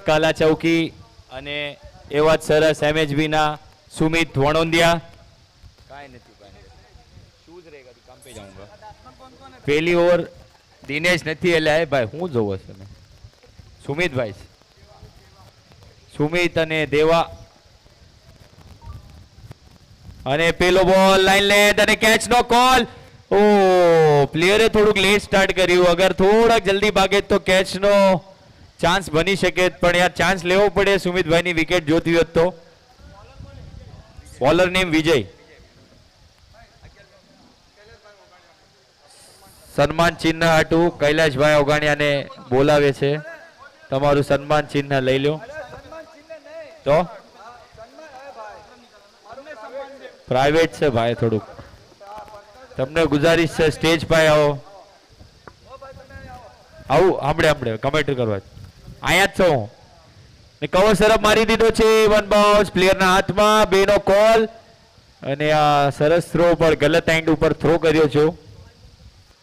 કાલા ચૌકી અને એવા જ સરસ એમએચબી ના સુમિત વણોંદિયા કાંઈ નથી શૂઝ रहेगा काम पे जाऊंगा પહેલી ઓવર દિનેશ નથી એટલે ભાઈ હું જોવો છે સુમિતભાઈ સુમિત અને દેવા અને પેલો બોલ લાઈન લેન્થ અને કેચ નો કોલ ઓ પ્લેયરે થોડુંક લેટ સ્ટાર્ટ કર્યું અગર થોડાક જલ્દી ભાગે તો કેચ નો ચાન્સ બની શકે પણ યાર ચાન્સ લેવો પડે સુમિતભાઈની વિકેટ જોતી હોત તો બોલર નેમ વિજય સન્માન ચિહ્ન હાટું કૈલાશભાઈ ઓગાણિયાને બોલાવે છે તમારું સન્માન ચિહ્ન લઈ લો તો પ્રાઇવેટ છે ભાઈ થોડુંક તમને ગુજારિશ છે સ્ટેજ પર આવો આવું સાંભળે કમેન્ટ કરવા અહીંયા જ છું ને કવર સરફ મારી દીધો છે વન બાઉન્સ પ્લેયરના હાથમાં બેનો કોલ અને આ સરસ થ્રો પર ગલત એન્ડ ઉપર થ્રો કર્યો છે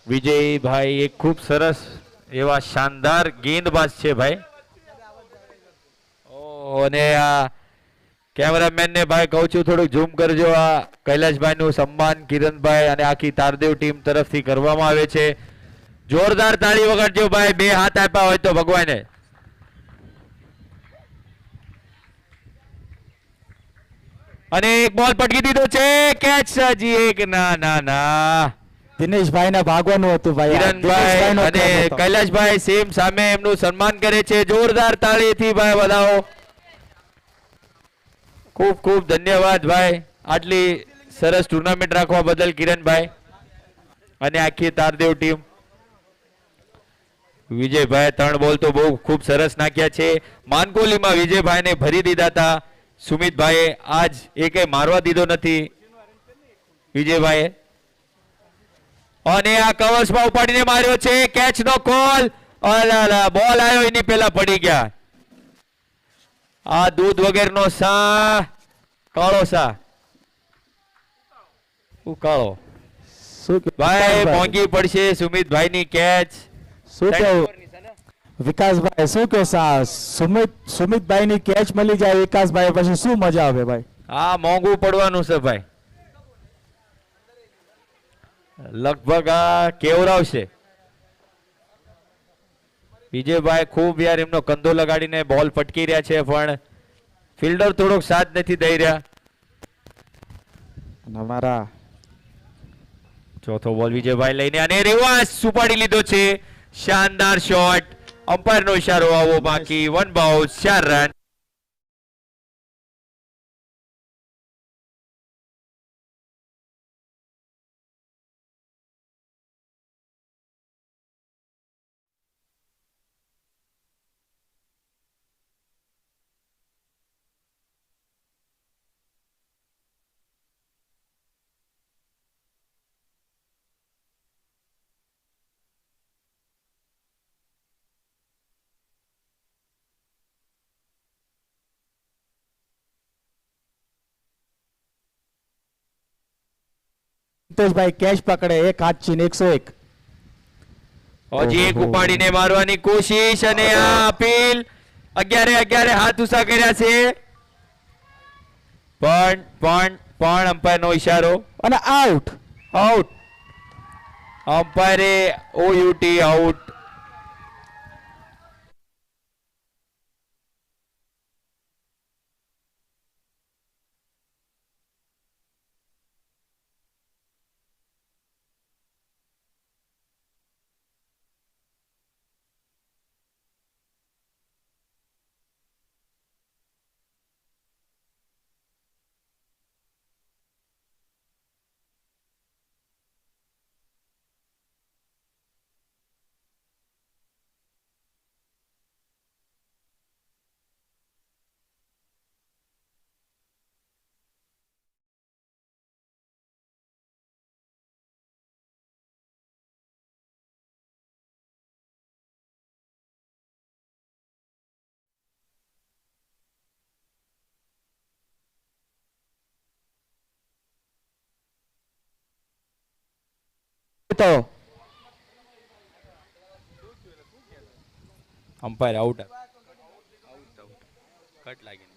વિજયભાઈ એક ખૂબ સરસ એવા શાનદાર ગેંદબાજ છે ભાઈ અને આ કેમેરામેન ને ભાઈ કહું છું થોડુંક ઝૂમ કરજો આ કૈલાશભાઈ નું સન્માન કિરણભાઈ અને આખી તારદેવ ટીમ તરફથી કરવામાં આવે છે જોરદાર તાળી વગાડજો ભાઈ બે હાથ આપ્યા હોય તો ભગવાને અને એક બોલ પટકી દીધો છે કેચ સાજી એક ના ના ના દિનેશભાઈ ને ભાગવાનું હતું ભાઈ કિરણભાઈ અને કૈલાશભાઈ સેમ સામે એમનું સન્માન કરે છે જોરદાર તાળીથી ભાઈ વધાવો ખૂબ ખૂબ ધન્યવાદ ભાઈ આટલી સરસ ટુર્નામેન્ટ રાખવા બદલ કિરણભાઈ અને આખી તારદેવ ટીમ વિજયભાઈ 3 બોલ તો બહુ ખૂબ સરસ નાખ્યા છે માનકોલીમાં વિજયભાઈને ભરી દીધા હતા સુમિતભાઈએ આજ એકે મારવા દીધો નથી વિજયભાઈએ અને આ કવર્સમાં ઉપાડીને માર્યો છે કેચ નો કોલ અલા બોલ આવ્યો એની પહેલા પડી ગયા આ દૂધ વગેરેનો સા કાળો સા કાળો ભાઈ મોંઘી પડશે સુમિતભાઈની કેચ શું કેવું વિકાસભાઈ શું કહો સુમિતભાઈ ની કેચ મળી જાય વિકાસભાઈ પછી શું મજા આવે ભાઈ હા મોંઘું પડવાનું છે ભાઈ લગભગ આ કેવરાવશે વિજયભાઈ ખૂબ યાર એમનો કંધો લગાડીને બોલ પટકી રહ્યા છે પણ ફિલ્ડર થોડોક સાથ નથી દઈ રહ્યા અમારા ચોથો બોલ વિજયભાઈ લઈને અને રિવર્સ સુપાડી લીધો છે શાનદાર શોટ અમ્પાયર નો ઇશારો આવો બાકી 1 બાઉન્સ 4 રન ભાઈ કેચ પકડે એક હાથ ચીન 101 હજી એક ઉપાડીને મારવાની કોશિશ અને આ અપીલ 11 હાથ ઊંચા કર્યા છે પણ અમ્પાયર નો ઈશારો અને આઉટ અમ્પાયરે ઓયુટી આઉટ તો અમ્પાયર આઉટ કટ લાગી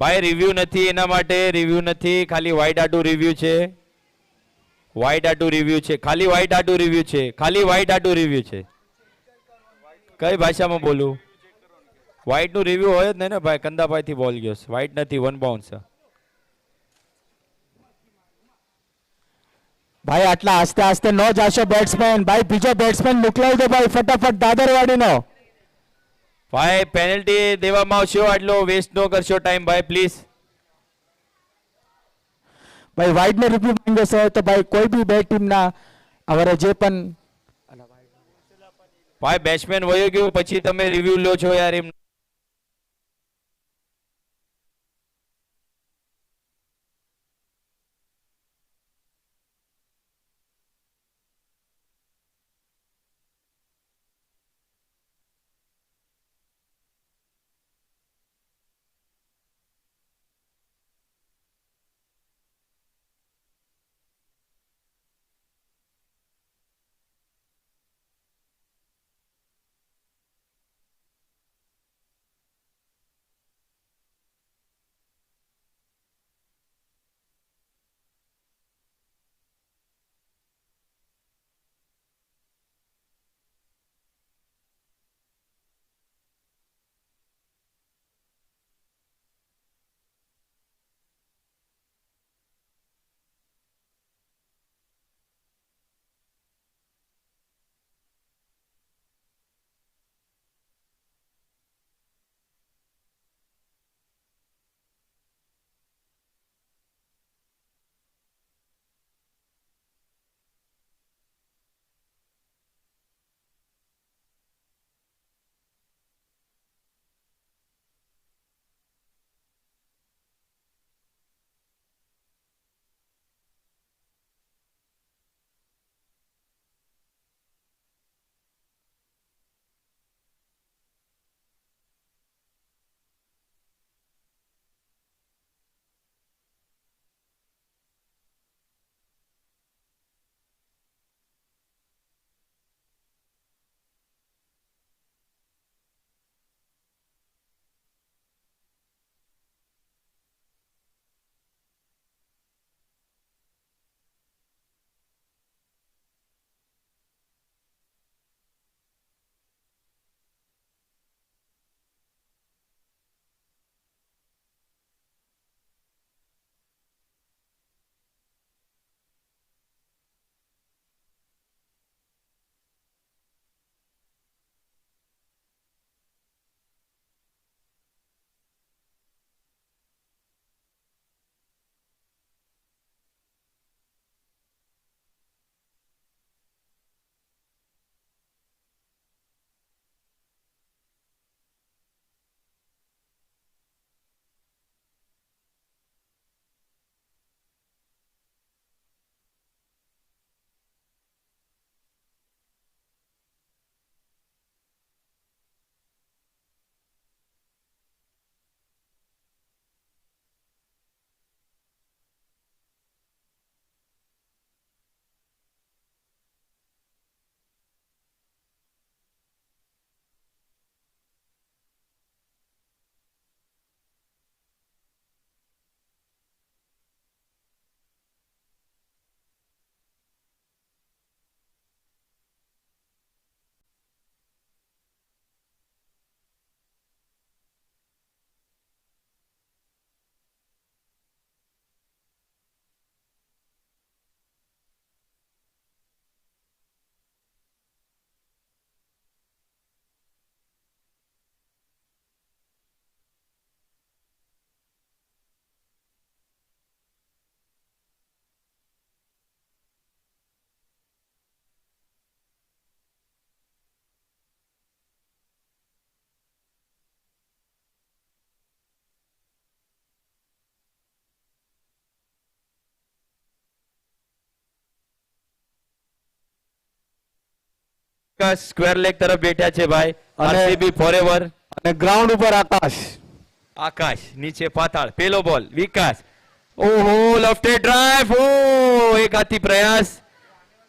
ભાઈ રિવ્યુ નથી એના માટે રિવ્યુ નથી ખાલી વ્હાઈટ આટુ રિવ્યુ છે વ્હાઈટ આટુ રિવ્યુ છે ખાલી વ્હાઈટ આટુ રિવ્યુ છે ખાલી વ્હાઈટ આટુ રિવ્યુ છે કઈ ભાષામાં બોલું વ્હાઈટ નું રિવ્યુ હોય જ નહીં ને ભાઈ કંદાભાઈ થી બોલ ગયો વ્હાઈટ નથી 1 બાઉન્સ ભાઈ આટલા આસ્તે આસ્તે ન જાશો બેટ્સમેન ભાઈ બીજો બેટ્સમેન મોકલાવી દો ભાઈ ફટાફટ દાદરવાડીનો ભાઈ પેનલ્ટી દેવામાં આવશે આટલો વેસ્ટ ન કરશો ટાઈમ ભાઈ પ્લીઝ ભાઈ વાઇડ ને રિવ્યુ માંગે છે તો ભાઈ કોઈ બી બે ટીમના હવે જે પણ ભાઈ બેટ્સમેન વયો ગયો પછી તમે રિવ્યુ લો છો યાર એમ સ્ક્વેર લેગ તરફ બેઠા છે ભાઈ આરસીબી ફોરએવર અને ગ્રાઉન્ડ ઉપર આકાશ આકાશ નીચે પાતાળ પેલો બોલ વિકાસ ઓહો લેફ્ટ ડ્રાઈવ ઓ એક હાથી પ્રયાસ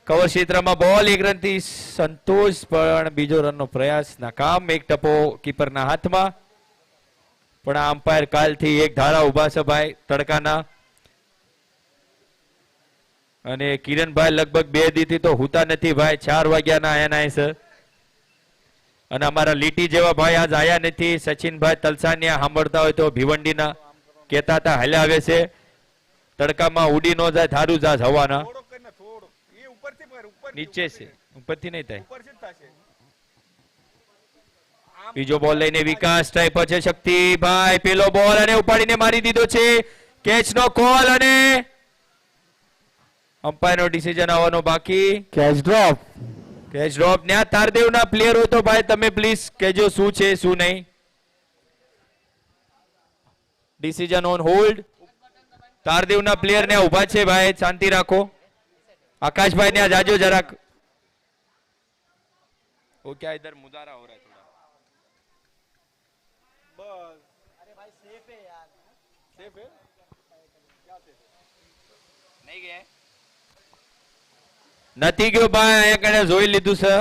કવર ક્ષેત્રમાં બોલ 1 રનથી સંતોષ, પણ બીજો રનનો પ્રયાસ નાકામ. એક ટપો કીપરના હાથમાં, પણ આ અમ્પાયર કાલથી એક ધારા ઉભા છે ભાઈ તડકાના. અને કિરણભાઈ લગભગ 2 દીથી તો હુતા નથી ભાઈ, 4 વાગ્યાના આયા છે. અને અમારા લીટી જેવા ભાઈ આજ આયા નથી. સચિનભાઈ તલસાનિયા સાંભળતા હોય તો ભીવંડીના કહેતા હતા હાલ્યા આવે છે. તડકામાં ઉડી ન જાય, ધારું જા હવાના નીચે છે, ઉપરથી નહીં થાય. બીજો બોલ લઈને વિકાસ ટ્રાય પર છે શક્તિભાઈ, પેલો બોલ અને ઉપાડીને મારી દીધો છે. કેચ નો કોલ અને અમ્પાયર નો ડિસિઝન આવવાનો બાકી. Catch drop. Catch drop. ને આ તારદેવના પ્લેયર હોય તો ભાઈ તમે પ્લીઝ કહેજો શું છે શું નહીં. Decision on hold. તારદેવના પ્લેયર ને ઉભા છે ભાઈ, શાંતિ રાખો. आकाशभाई ने आज आजो जरा वो क्या इधर मुदारा हो रहा है थोड़ा बस. अरे भाई सेफ है यार, सेफ है क्या सेफ नहीं गए નથી ગયો ભાઈ. અહીંયા કણે જોઈ લીધું છે.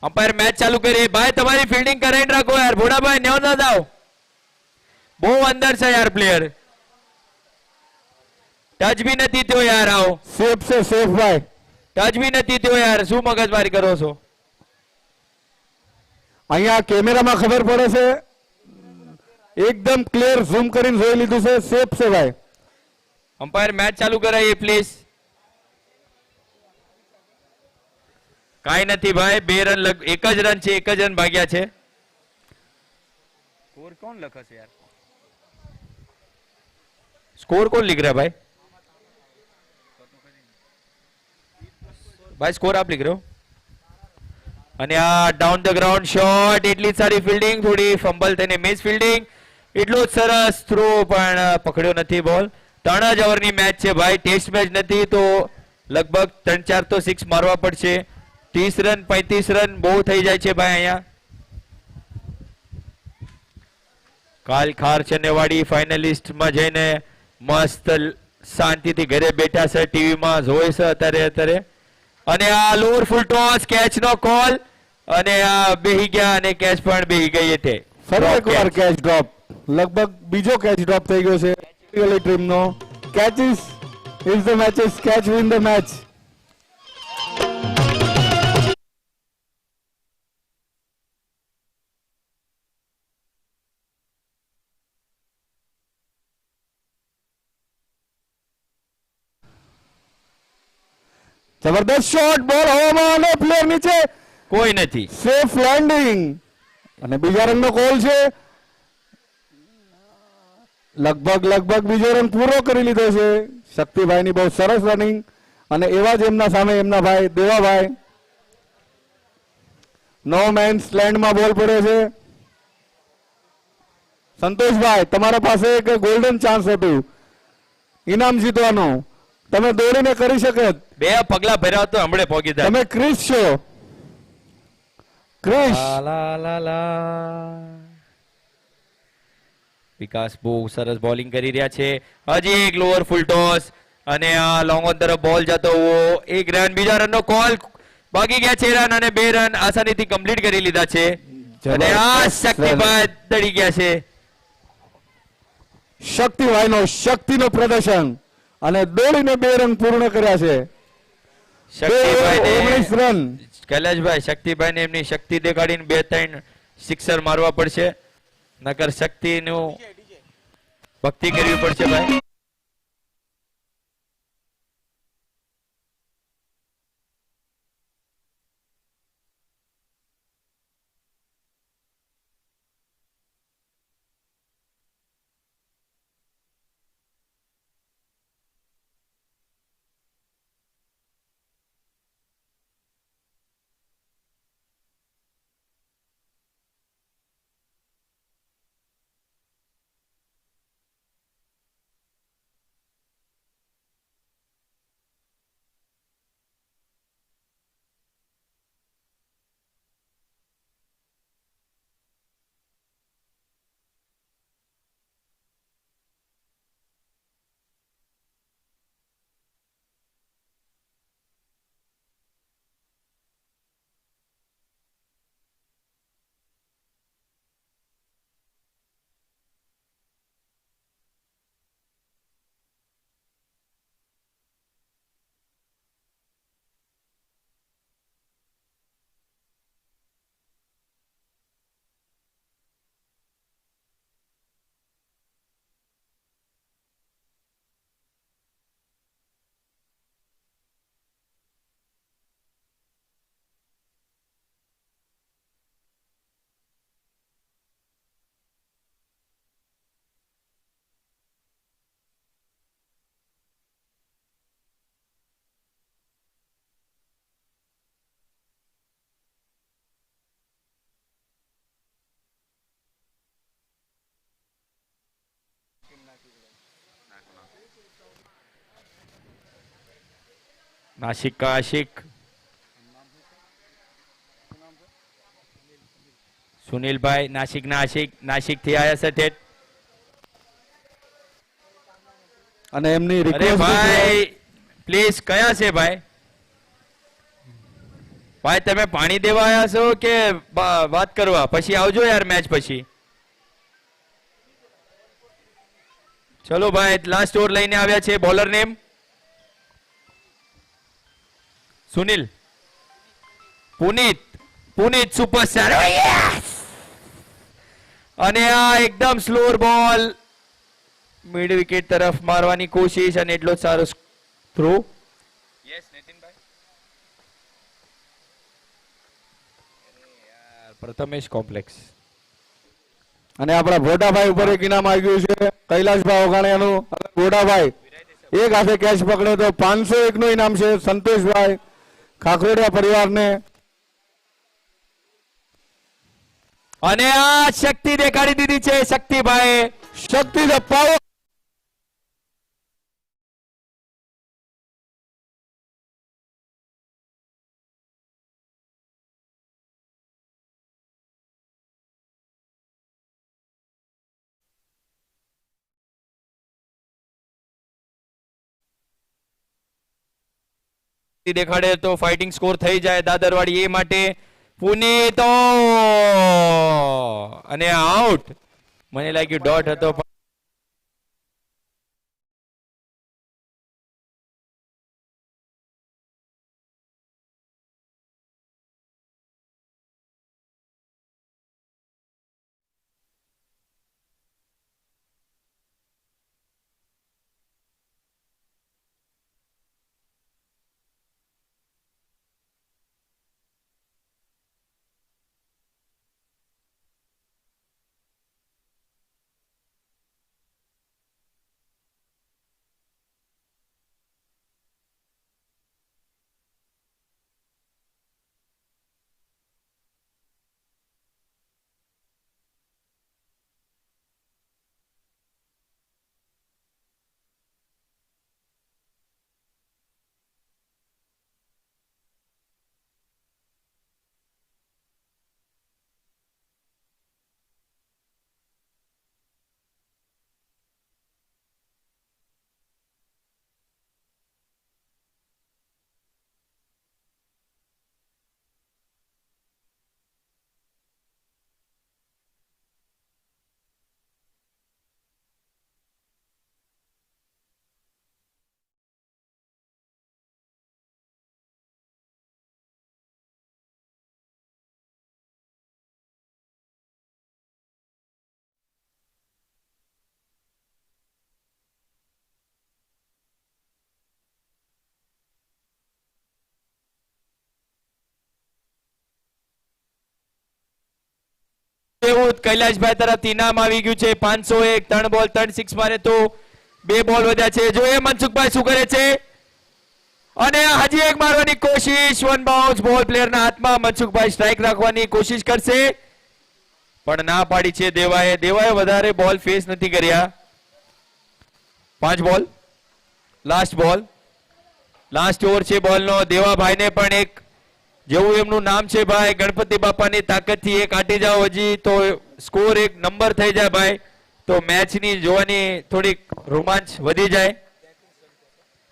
અમ્પાયર મેચ ચાલુ કરી. ભાઈ તમારી ફિલ્ડિંગ કરાઈને રાખો યાર. ભોળાભાઈ નેવ ના જાઓ, બહુ અંદર છે યાર પ્લેયર. ટચ બી નથી થયો યાર. આવો સેફ છે, સેફ ભાઈ. ટચ બી નથી થયો યાર. શું મગજમારી કરો છો? અહીંયા કેમેરામાં ખબર પડે છે, એકદમ ક્લિયર ઝૂમ કરીને જોઈ લીધું છે. સેફ છે ભાઈ. અમ્પાયર મેચ ચાલુ કરાવીએ પ્લીઝ. કાઈ નથી ભાઈ. 2 રન, એક જ રન છે, એક જ રન ભાગ્યા છે. સ્કોર કોણ લખશે યાર? સ્કોર કોણ લીખ રહ્યા ભાઈ? ભાઈ સ્કોર આપ લીખ રહ્યો. અને આ ડાઉન ધ ગ્રાઉન્ડ શોટ, એટલી સારી ફિલ્ડિંગ, થોડી ફંબલ થઈને મિસ ફિલ્ડિંગ. એટલો જ સરસ થ્રો, પણ પકડ્યો નથી બોલ. 3 જ ઓવરની મેચ છે ભાઈ, ટેસ્ટ મેચ નથી તો લગભગ 3-4 તો 6 મારવા પડશે. 30 રન 35 રન બહુ થઈ જાય છે ભાઈ અહીંયા. કાલ ખાર ચનેવાડી ફાઇનલિસ્ટમાં જઈને મસ્ત શાંતિથી ઘરે બેઠા છે, ટીવીમાં જોઈ છે અત્યારે. અને આ લોઅર ફૂલ ટોસ, કેચ નો કોલ, અને આ બેહી ગયા અને કેચ પણ બેહી ગઈ એટલે ફરી એકવાર કેચ ડ્રોપ. લગભગ બીજો કેચ ડ્રોપ થઈ ગયો છે ટીમનો. Catches is the matches, catch win the match. જબરદસ્ત શોટ, બોલ હવામાં અને પ્લેયર નીચે, કોઈ નથી. Safe landing. અને બીજા રનનો કોલ છે. લગભગ બીજો રન પૂરો કરી લીધો છે. શક્તિભાઈની બહુ સરસ રનિંગ, અને એવા જ એમના સામે એમના ભાઈ દેવાભાઈ. નો મેન્સ લેન્ડમાં બોલ પડ્યો છે. સંતોષભાઈ, તમારા પાસે એક ગોલ્ડન ચાન્સ હતું ઇનામ જીતવાનું. તમે દોડીને કરી શકે. 2 પગલા ભર્યા તો હમણે પહોંચી જાય. તમે ક્રિસ છો. ક્રિસ. વિકાસ બહુ સરસ બોલિંગ કરી રહ્યા છે. હજી એક લોઅર ફૂલ ટોસ, અને આ લોંગ ઓન તરફ બોલ જતો હોવો. 1 રન, બીજા રનનો કોલ. બાકી ગયા 6 રન, અને 2 રન આસાનીથી કમ્પ્લીટ કરી લીધા છે. અને આ શક્તિભાઈ દડી ગયા છે. શક્તિભાઈનો શક્તિનો પ્રદર્શન, અને દોડીને 2 રન પૂર્ણ કર્યા છે. 19 રન. કૈલાશભાઈ, શક્તિભાઈને એમની શક્તિ દેખાડીને 2-3 સિક્સર મારવા પડશે, નકર શક્તિનું ભક્તિ કરવી પડશે ભાઈ. नासिक का आशिक, सुनील भाई नासिक ना आशिक, नासिक थी आया છે ઠેઠ. અને એમની અરે રિક્વેસ્ટ ભાઈ પ્લીઝ કયા છે ભાઈ? ભાઈ તમે પાણી દેવા આવ્યા છો કે વાત કરવા? પછી આવજો યાર મેચ પછી. ચલો ભાઈ લાસ્ટ ઓવર લઈને આવ્યા છે. Bowler name Sunil. Punit, Punit superstar. અને આ એકદમ સ્લોર બોલ મિડ વિકેટ તરફ મારવાની કોશિશ અને એટલો જ સારો throw. Yes Nitinbhai. Prathamesh complex. અને આપણા ભોડાભાઈ ઉપર એક ઇનામ આવી ગયું છે કૈલાશભાઈ ઓગાણિયાનું. ભોડાભાઈ એક હાથે કેચ પકડે તો 501 નું ઇનામ છે સંતોષભાઈ ખાખરોડિયા પરિવારને. અને આ શક્તિ દેખાડી દીધી છે શક્તિભાઈ. શક્તિ ધ પાવર. દેખાડે તો ફાઇટિંગ સ્કોર થઈ જાય દાદરવાડી એ માટે. પુનિત અને આઉટ. મને લાગ્યું ડોટ હતો. એવું કૈલાશભાઈ તરફથી ઇનામ આવી ગયું છે 501. 3 બોલ 3 સિક્સ મારે તો 2 બોલ વધ્યા છે. જોઈએ મનસુખભાઈ શું કરે છે. અને હજી એક મારવાની કોશિશ. વન બાઉન્સ બોલ પ્લેયરના હાથમાં. મનસુખભાઈ સ્ટ્રાઇક રાખવાની કોશિશ કરશે પણ ના પાડી છે દેવાએ. દેવાએ વધારે બોલ ફેસ નથી કર્યા. 5 બોલ લાસ્ટ બોલ. લાસ્ટ ઓવર છે બોલનો. દેવાભાઈને પણ એક જેવું એમનું નામ છે ભાઈ ગણપતિ બાપાની તાકાતથી એક આટી જાઓ હજી તો સ્કોર એક નંબર થઈ જાય ભાઈ. તો મેચની જોવાની થોડીક રોમાંચ વધી જાય.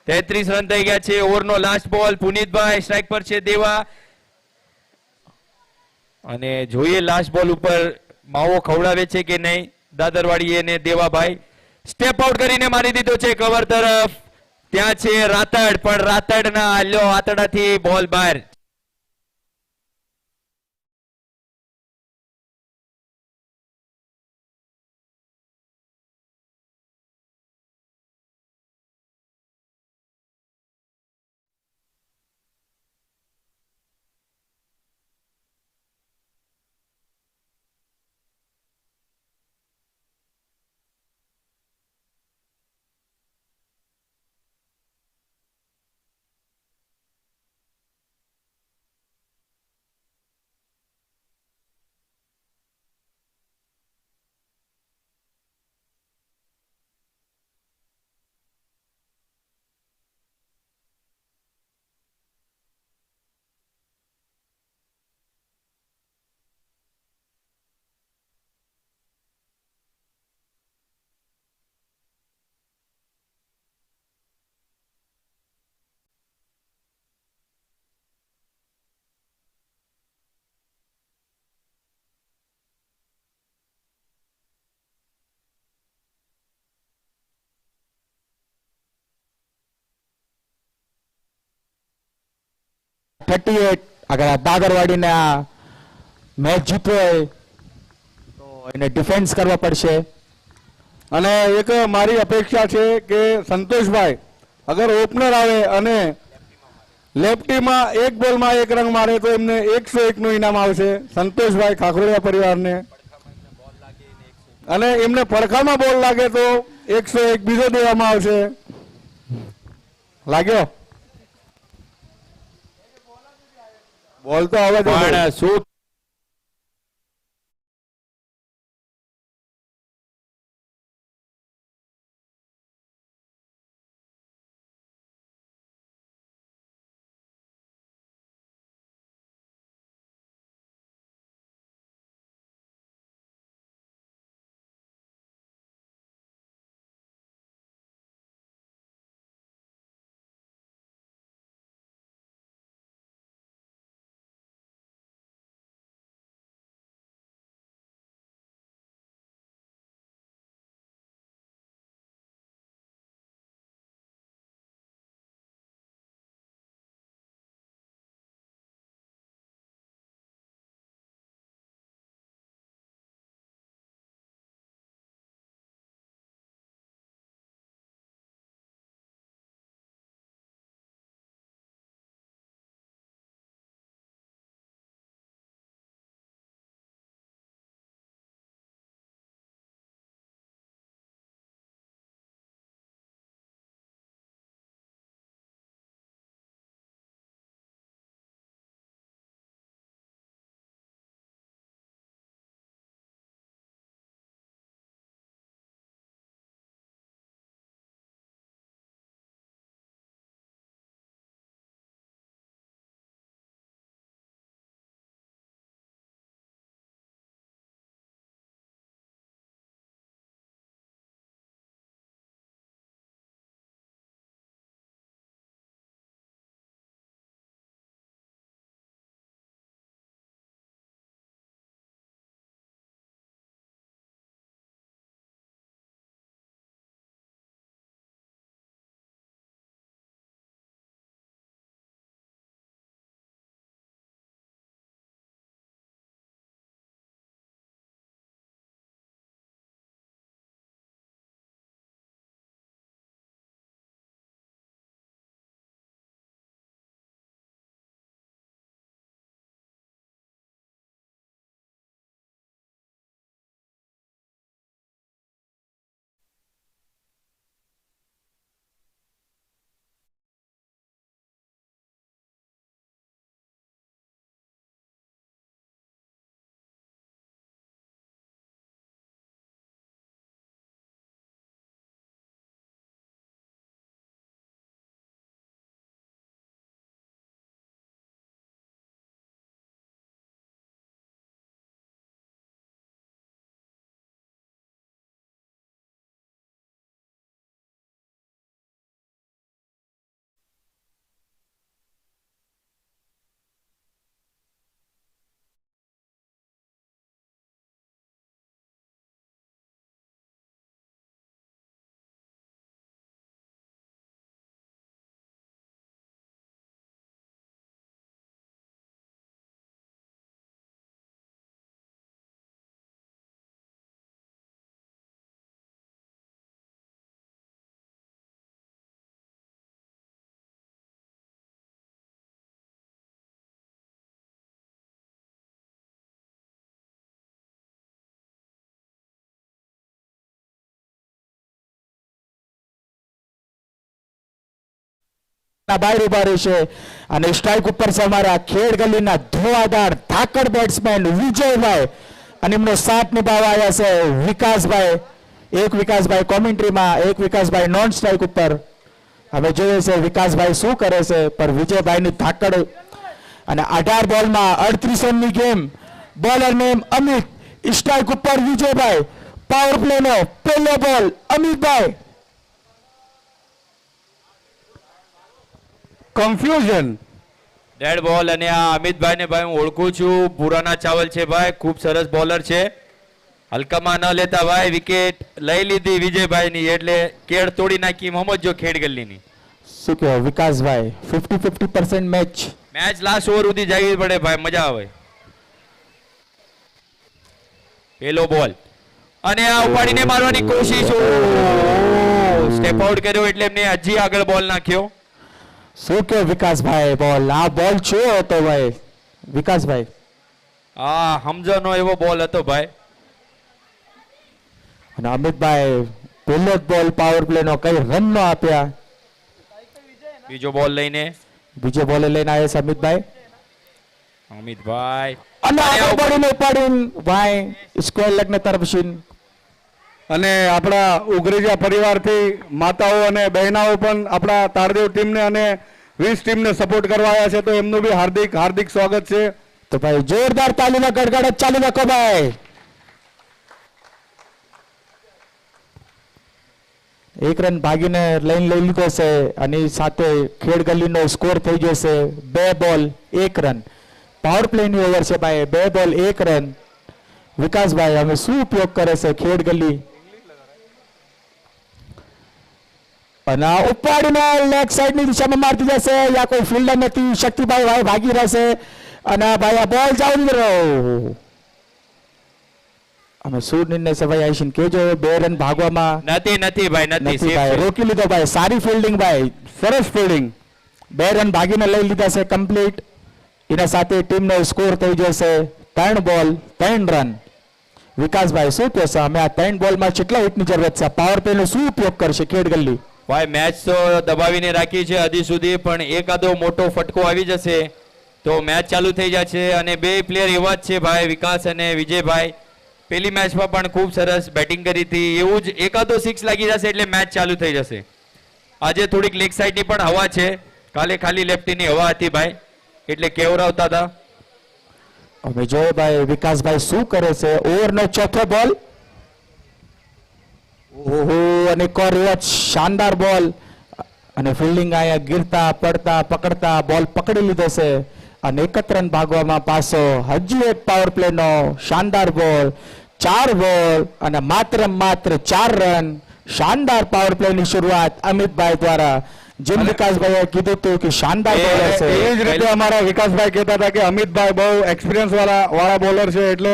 33 રન થઈ ગયા છે. ઓવરનો લાસ્ટ બોલ. પુનિતભાઈ સ્ટ્રાઇક પર છે. દેવા અને જોઈએ લાસ્ટ બોલ ઉપર માવો ખવડાવે છે કે નહીં દાદરવાડી અને દેવાભાઈ. સ્ટેપ આઉટ કરીને મારી દીધો છે કવર તરફ. ત્યાં છે રાતડ પણ રાતડના લ્યો આતડાથી બોલ બહાર. 38 અગર આ દાદરવાડીને આ મેચ જીતવો હોય તો એને ડિફેન્સ કરવા પડશે. અને એક મારી અપેક્ષા છે કે સંતોષભાઈ અગર ઓપનર આવે અને લેફ્ટીમાં એક બોલમાં એક રન મારે તો એમને 101 નું ઇનામ આવશે સંતોષભાઈ ખાખરોડિયા પરિવારને. અને એમને પડખામાં બોલ લાગે તો 101 બીજો દેવામાં આવશે. લાગ્યો બોલ તો હવે પણ શું બહાર ઉભા રહેશે અને સ્ટ્રાઇક ઉપર છે અમારા ખેડ ગલીના ધોવાદાર ધાકડ બેટ્સમેન વિજયભાઈ અને એમનો સાથ નિભાવવા આવ્યા છે વિકાસભાઈ. એક વિકાસભાઈ કોમેન્ટ્રીમાં, એક વિકાસભાઈ નોન સ્ટ્રાઇક ઉપર. હવે જોઈએ છે વિકાસભાઈ શું કરે છે, પર વિજયભાઈની ધાકડ અને 18 બોલમાં 38 રનની game. Bowler name Amit, strike ઉપર વિજયભાઈ. પાવર પ્લેનો પહેલો બોલ અમિતભાઈ. કન્ફ્યુઝન ડેડ બોલ અને આ અમિતભાઈને ભાઈ હું ઓળખું છું, પુરાના ચાવલ છે ભાઈ, ખૂબ સરસ બોલર છે. હલકામાં ન લેતા ભાઈ, વિકેટ લઈ લીધી વિજયભાઈની એટલે કેડ તોડી નાખી મોહમ્મદ જો ખેડ ગલ્લીની. શું કહો વિકાસભાઈ, 50-50% મેચ મેચ લાસ્ટ ઓવર સુધી જવી પડે ભાઈ, મજા આવે. પેલો બોલ અને આ ઉપાડીને મારવાની કોશિશ. સ્ટેપ આઉટ કર્યો એટલે એમને હજી આગળ બોલ નાખ્યો. શું કે વિકાસભાઈ, બોલ આ બોલ શું હતો ભાઈ વિકાસભાઈ? હા, સમજણનો એવો બોલ હતો ભાઈ. અને અમિતભાઈ પહેલો જ બોલ પાવર પ્લે નો કઈ રન નો આપ્યા. બીજો બોલ લઈને બીજો બોલે લઈને આવ્યા છે અમિતભાઈ. અમિતભાઈ અને ઉપાડીને ભાઈ સ્ક્વેર લેગ ને તરફ. અને આપણા ઉગરેજા પરિવારથી માતાઓ અને બહેનાઓ પણ આપણા તારદેવ ટીમને અને 20 ટીમને સપોર્ટ કરવા આવ્યા છે, તો એમનું બી હાર્દિક હાર્દિક સ્વાગત છે. તો ભાઈ જોરદાર તાલીના ગડગડ ચાલુ રાખો ભાઈ. એક રન ભાગીને લઈ લીધો છે અને સાથે ખેડ ગલીનો સ્કોર થઈ જશે 2 બોલ 1 રન. પાવર પ્લે ની ઓવર છે ભાઈ, 2 બોલ 1 રન. વિકાસભાઈ અમે શું ઉપયોગ કરે છે ખેડ ગલી? અને ઉપાડીને લેગ સાઈડ ની દિશામાં મારતી જશે, યા કોઈ ફિલ્ડર નથી. શક્તિભાઈ ભાઈ ભાગી રહેશે અને ભાઈ આ બોલ જાવ રહ્યો. અમે શું નિર્ણય છે ભાઈ આઈશીન કેજો? 2 રન ભાગવામાં નથી ભાઈ, નથી ભાઈ, રોકી લીધો ભાઈ. સારી ફિલ્ડિંગ ભાઈ, સરસ ફિલ્ડિંગ. 2 રન ભાગીને લઈ લીધા છે કમ્પ્લીટ. એના સાથે ટીમનો સ્કોર થઈ જશે 3 બોલ 3 રન. વિકાસભાઈ શું કહેશે? અમે આ 3 બોલમાં કેટલા હિટની જરૂરત છે? પાવર પ્લે નો શું ઉપયોગ કરશે ખેડ ગલ્લી? ભાઈ મેચ તો દબાવીને રાખી છે હજી સુધી, પણ એકાદો મોટો ફટકો આવી જશે તો મેચ ચાલુ થઈ જશે. અને 2 પ્લેયર એવા જ છે ભાઈ, વિકાસ અને વિજયભાઈ. પેલી મેચમાં પણ ખૂબ સરસ બેટિંગ કરી હતી. એવું જ એકાદો 6 લાગી જશે એટલે મેચ ચાલુ થઈ જશે. આજે થોડીક લેગ સાઈડની પણ હવા છે, કાલે ખાલી લેફ્ટીની હવા હતી ભાઈ, એટલે કેવરાવતા હતા. અમે જોઈએ ભાઈ વિકાસભાઈ શું કરે છે. ઓવરનો ચોથો બોલ. ઓહો, અને શાનદાર બોલ. અને ફિલ્ડિંગ આયા ગીરતા પડતા પકડતા બોલ પકડી લીધો છે અને 71 રન ભાગવામાં પાછો. હજી એક પાવર પ્લે નો શાનદાર બોલ. 4 બોલ અને માત્ર 4 રન. શાનદાર પાવર પ્લે ની શરૂઆત અમિતભાઈ દ્વારા. જેમ વિકાસભાઈએ કીધું હતું કે શાનદાર બોલર છે, એ જ રીતે અમારા વિકાસભાઈ કહેતા હતા કે અમિતભાઈ બહુ એક્સપિરિયન્સ વાળા બોલર છે, એટલે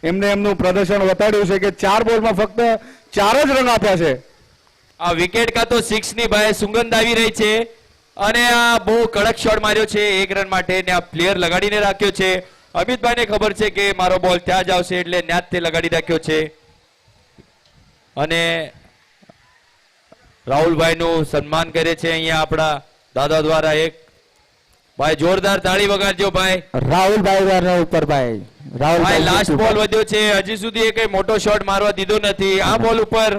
એમને એમનું પ્રદર્શન બતાડ્યું છે કે 4 બોલમાં ફક્ત 4 જ રન આપ્યા છે. આ વિકેટ કા તો 6 ની ભાઈ સુગંધ આવી રહી છે. અને આ બહુ કડક શોટ માર્યો છે 1 રન માટે ને આ પ્લેયર લગાડીને રાખ્યો છે. અમિતભાઈને ખબર છે કે મારો બોલ ત્યાં જ આવશે એટલે ત્યાં જ તે લગાડી રાખ્યો છે. અને રાહુલભાઈનું સન્માન કરે છે અહીંયા આપણા દાદા દ્વારા. એક ભાઈ જોરદાર તાળી વગાડજો ભાઈ. રાહુલભાઈ ઉપર ભાઈ. ભાઈ લાસ્ટ બોલ વધ્યો છે, હજી સુધી કઈ મોટો શોટ મારવા દીધો નથી. આ બોલ ઉપર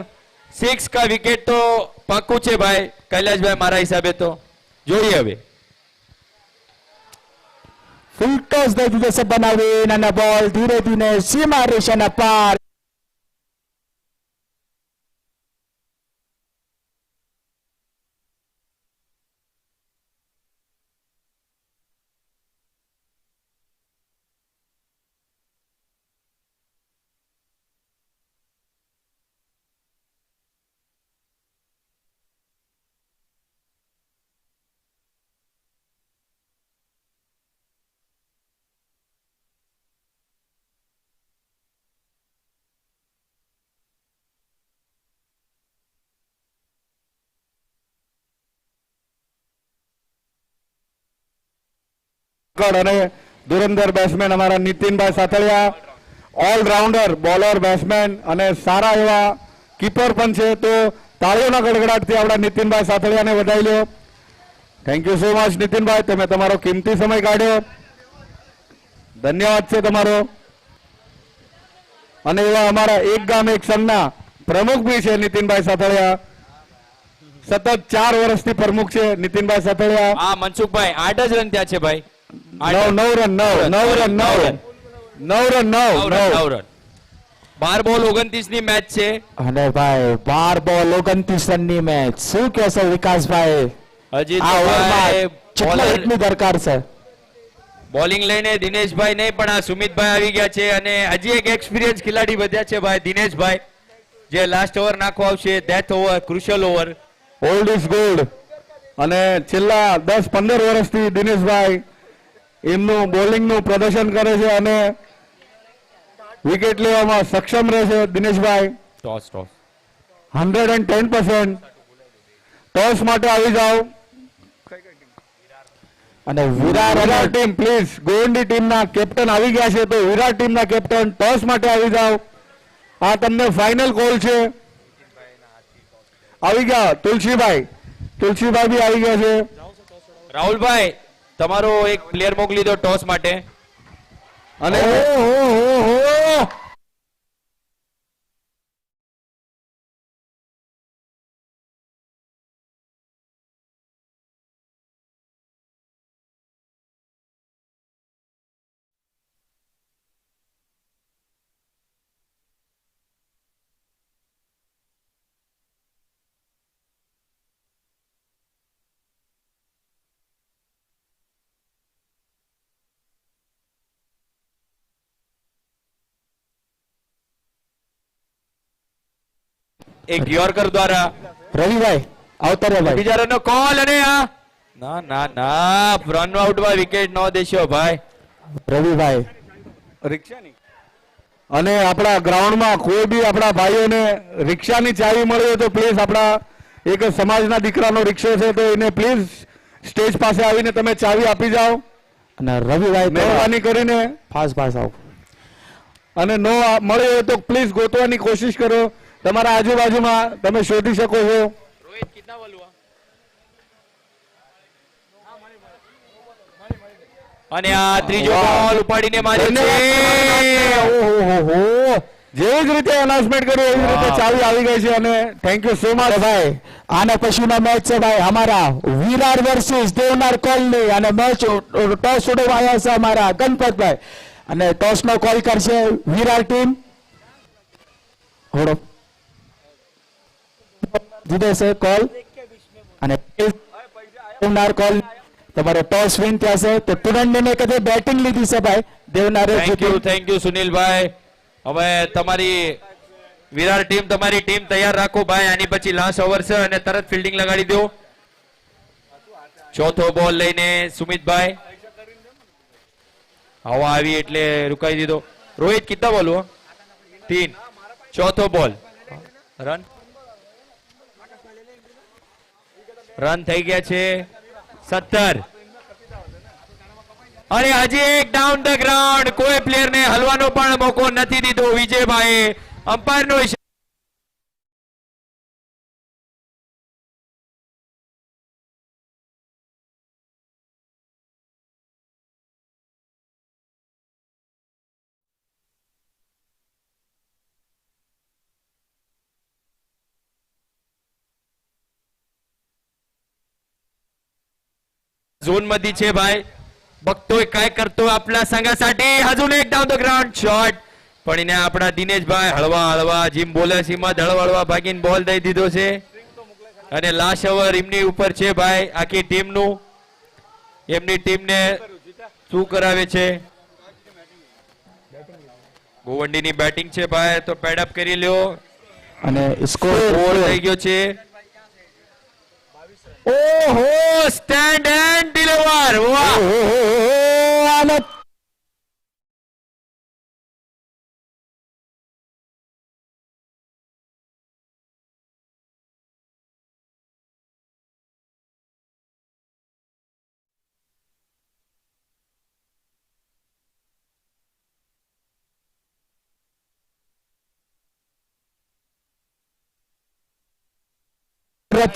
6 કા વિકેટ તો પાક્કું છે ભાઈ કૈલાશભાઈ, મારા હિસાબે તો. જોઈએ હવે. ફૂલ ટોસ દઈ દીધો છે બનાવીને અને બોલ ધીરે ધીરે સીમા રેખાના પાર. અને ધુરંધર બેટ્સમેન અમારા નીતિનભાઈ સાથળિયા, ઓલરાઉન્ડર બોલર બેટ્સમેન અને સારા એવા કીપર પણ છે. તો તાળીઓના ગડગડાટથી આપણા નીતિનભાઈ સાથળિયાને વધાવી લો. Thank you so much Nitinbhai, તમે તમારો કિંમતી સમય કાઢ્યો, ધન્યવાદ છે તમારો. અને એવા અમારા એક ગામ એક સંઘના પ્રમુખ બી છે નીતિનભાઈ સાથળિયા, સતત 4 વર્ષથી પ્રમુખ છે નીતિનભાઈ સાથળિયા. હા મનસુખભાઈ 8 જ રન ત્યાં છે ભાઈ. 9 રન 12 બોલ 29 ની મેચ છે. અને ભાઈ 12 બોલ 29 રનની મેચ. શું કહેશો વિકાસભાઈ? હજી આ ઓવરમાં કેટલા હિટની દરકાર છે? બોલિંગ લઈને દિનેશભાઈ નહીં પણ આ સુમિતભાઈ આવી ગયા છે. અને હજી એક એક્સપિરિયન્સ ખેલાડી વધ્યા છે ભાઈ દિનેશભાઈ, જે લાસ્ટ ઓવર નાખવા આવશે. Death over, crucial over. Old is gold. અને છેલ્લા 10-15 વર્ષથી દિનેશભાઈ એમનું બોલિંગનું પ્રદર્શન કરે છે અને વિકેટ લેવામાં સક્ષમ રહેશે દિનેશભાઈ. Toss toss 110%. ટોસ માટે આવી જાઓ. અને વિરાટ વિરાટ ટીમ પ્લીઝ, ગોવંડી ટીમના કેપ્ટન આવી ગયા છે, તો વિરાટ ટીમના કેપ્ટન ટોસ માટે આવી જાઓ. આ તમને ફાઇનલ કોલ છે. આવી ગયા તુલસીભાઈ બી આવી ગયા છે. રાહુલભાઈ તમારો એક પ્લેયર મોકલી દો ટોસ માટે. અને એક યોર્કર દ્વારા રવિભાઈ આવતા રહો ભાઈ. બીજા રનનો કોલ અને આ ના ના ના રન આઉટમાં વિકેટ ન દેશો ભાઈ. રવિભાઈ અને આપણા ગ્રાઉન્ડમાં કોઈ બી આપણા ભાઈઓને રિક્ષાની ચાવી મળી હોય તો પ્લીઝ, આપણા એક સમાજના દીકરાનો રિક્ષો છે તો એને પ્લીઝ સ્ટેજ પાસે આવીને તમે ચાવી આપી જાઓ અને રવિભાઈ મહેરબાની કરીને. ફાસ્ટ આવો. અને નો મળે હોય તો પ્લીઝ ગોતવાની કોશિશ કરો. તમારા આજુબાજુમાં તમે શોધી શકો છો. રોહિત કિતના બોલ હુઆ? અને આ ત્રીજો બોલ ઉપાડીને માર્યો છે. ઓહોહો. જેવી જ રીતે અનાઉન્સમેન્ટ કર્યું એવી રીતે ચાવી આવી ગઈ છે અને થેન્ક યુ સો મચ ભાઈ. આના પછીનો મેચ છે ભાઈ અમારા વિરાર વર્સિસ દેવનાર કોલની, અને મેચ ટોસ ઉડવાયા છે અમારા ગણપતભાઈ, અને ટોસનો કોલ કરશે વિરાર ટીમ. હોડો દીધો છે કોલ, અને દેવનાર કોલ તમારો ટોસ વિન થયા છે. તો ટુર્નામેન્ટને કદે બેટિંગ લીધી છે ભાઈ દેવનારે. થેન્ક યુ સુનિલભાઈ. હવે તમારી વિરાર ટીમ, તમારી ટીમ તૈયાર રાખો ભાઈ. આની પછી લાસ્ટ ઓવર છે અને તરત ફિલ્ડિંગ લગાડી દો. ચોથો બોલ લઈને સુમિતભાઈ હવા આવી એટલે રૂકાઈ દીધો. રોહિત કિतना બોલ हुआ? 3. ચોથો બોલ રન થઈ ગયા છે 17. અને હજી એક ડાઉન ધ ગ્રાઉન્ડ, કોઈ પ્લેયર ને હલવાનો પણ મોકો નથી દીધો વિજયભાઈ. અમ્પાયર નો झोन मध्ये छे भाई. बघतोय काय करतोय आपल्या संघासाठी. अजून एक डाऊन द ग्राउंड शॉट, પણ એને આપણા દિનેશભાઈ હળવા હળવા જીમ બોલે સીમત હળવા ભાગીને બોલ દઈ દીધો છે. અને લાસ્ટ ઓવર એમની ઉપર છે ભાઈ. આખી ટીમનું એમની ટીમને શું કરાવે છે. ગોવંડીની બેટિંગ છે ભાઈ, તો પેડઅપ કરી લ્યો. અને સ્કોર બોલ થઈ ગયો છે. ઓહો, સ્ટેન્ડ એન્ડ ડિલિવર. વાહ. અને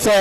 છે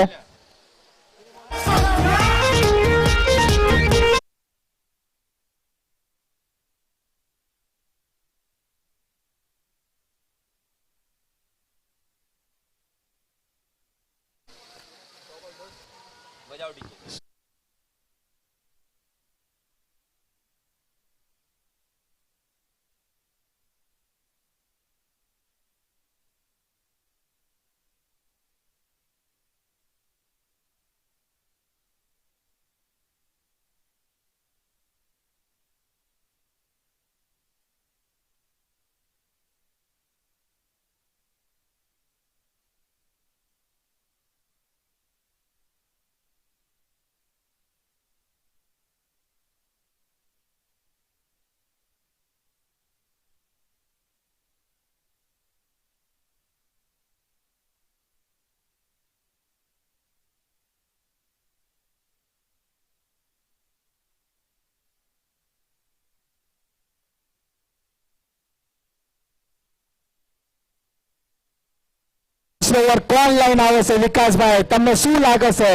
ઓવર કોણ લાઈન આવે છે વિકાસભાઈ, તમને શું લાગે છે?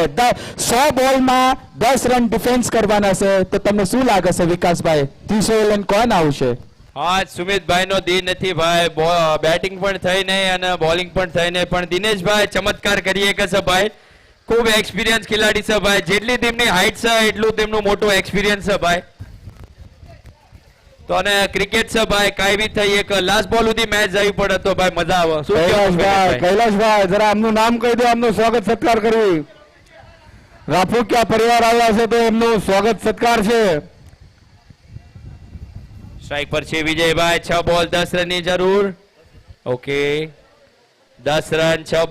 100 બોલમાં 10 રન ડિફેન્સ કરવાના છે, તો તમને શું લાગે છે વિકાસભાઈ? 30 ઓવર લઈને કોણ આવશે? હા, સુમિતભાઈ નો દિન નથી ભાઈ, બેટિંગ પણ થઈ નહીં અને બોલિંગ પણ થઈ નહીં, પણ દિનેશભાઈ ચમત્કાર કરીએ કે છે ભાઈ, ખૂબ એક્સપિરિયન્સ ખેલાડી છે ભાઈ, જેટલી તેમની હાઈટ છે એટલું તેમનું મોટું એક્સપિરિયન્સ છે ભાઈ. તો અને ક્રિકેટ છે ભાઈ, કાંઈ બી થઈ એક લાસ્ટ બોલ સુધી મેચ જવી પડે તો ભાઈ મજા આવે. શું કહેવું કૈલાશભાઈ, કૈલાશભાઈ જરા આમનું નામ કહી દો, આમનું સ્વાગત સત્કાર કરવી. રાફુકિયા પરિવાર આવ્યા છે તો એમનું સ્વાગત સત્કાર છે. સ્ટ્રાઇક પર છે વિજયભાઈ, 6 બોલ 10 રનની જરૂર. ઓકે, 10 રન, 6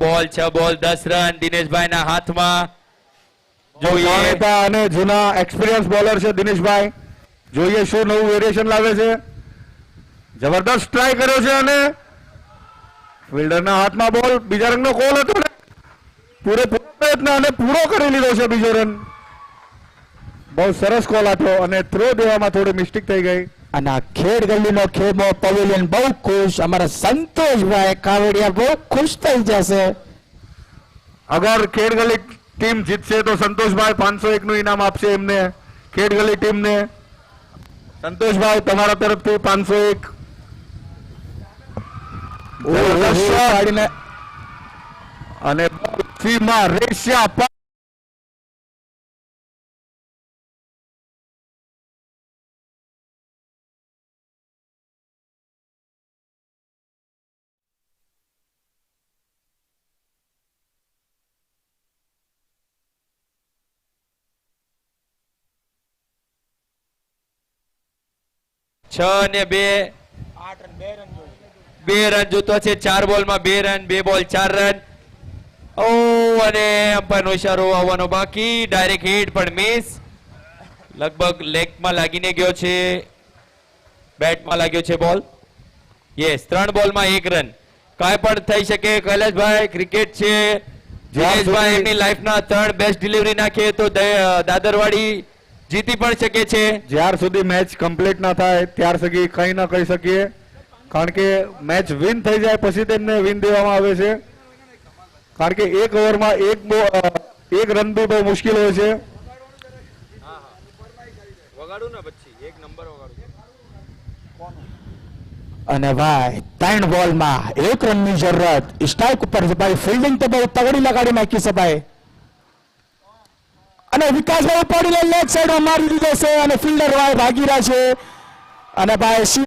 બોલ 10 રન દિનેશભાઈના હાથમાં. જોઈએ જાણીતા અને જૂના એક્સપિરિયન્સ બોલર છે દિનેશભાઈ, જોઈએ શું નવું વેરિએશન લાવે છે. જબરદસ્ત ટ્રાય કર્યો છે અને ફિલ્ડરના હાથમાં બોલ, બીજા રનનો કોલ હતો ને, પૂરેપૂરો પ્રયત્ન અને પૂરો કરી લીધો છે બીજો રન. બહુ સરસ કોલ આપ્યો અને થ્રો દેવામાં થોડી મિસ્ટેક થઈ ગઈ. અને આ ખેડ ગલીનો ખેમો પવેલિયન બહુ ખુશ, અમારા સંતોષભાઈ કાવડિયા બહુ ખુશ થઈ જશે. અગર ખેડગલી ટીમ જીતશે તો સંતોષભાઈ 501 નું ઇનામ આપશે એમને, ખેડગલી ટીમને. સંતોષભાઈ તમારા તરફથી 501. કાઢીને અને સીમા રેશિયા છ અને 2 રન જોતો છે. 4 બોલમાં 2 રન, 2 બોલ 4 રન. ઓ અને અમ્પાયરનો ઇશારો આવવાનો બાકી. ડાયરેક્ટ હિટ પણ મિસ, લગભગ લેગમાં લાગીને ગયો છે, બેટમાં લાગ્યો છે બોલ. યસ, 3 બોલમાં 1 રન. કાંઈ પણ થઈ શકે કૈલાશભાઈ, ક્રિકેટ છે. જયેશભાઈ એમની લાઈફના 3 બેસ્ટ ડિલિવરી નાખે તો દાદરવાડી જીતી પણ શકે છે. જ્યાર સુધી મેચ કમ્પ્લીટ ના થાય ત્યાર સુધી કંઈ ના કહી શકીએ, કારણ કે મેચ વિન થઈ જાય પછી તેમને વિન દેવામાં આવે છે. કારણ કે 1 ઓવરમાં 1 રન બી બહુ મુશ્કેલ હોય છે. અને ભાઈ 3 બોલમાં 1 રનની જરૂરત. સ્ટ્રાઇક ઉપર છે ભાઈ, ફિલ્ડિંગ તો બહુ તગડી લગાડી નાખી છે ભાઈ. અને વિકાસભાઈ ઉપાડીને લેગ સાઈડમાં મારી દીધો છે અને ફિલ્ડર ભાઈ ભાગી રહ્યા છે. અને ભાઈ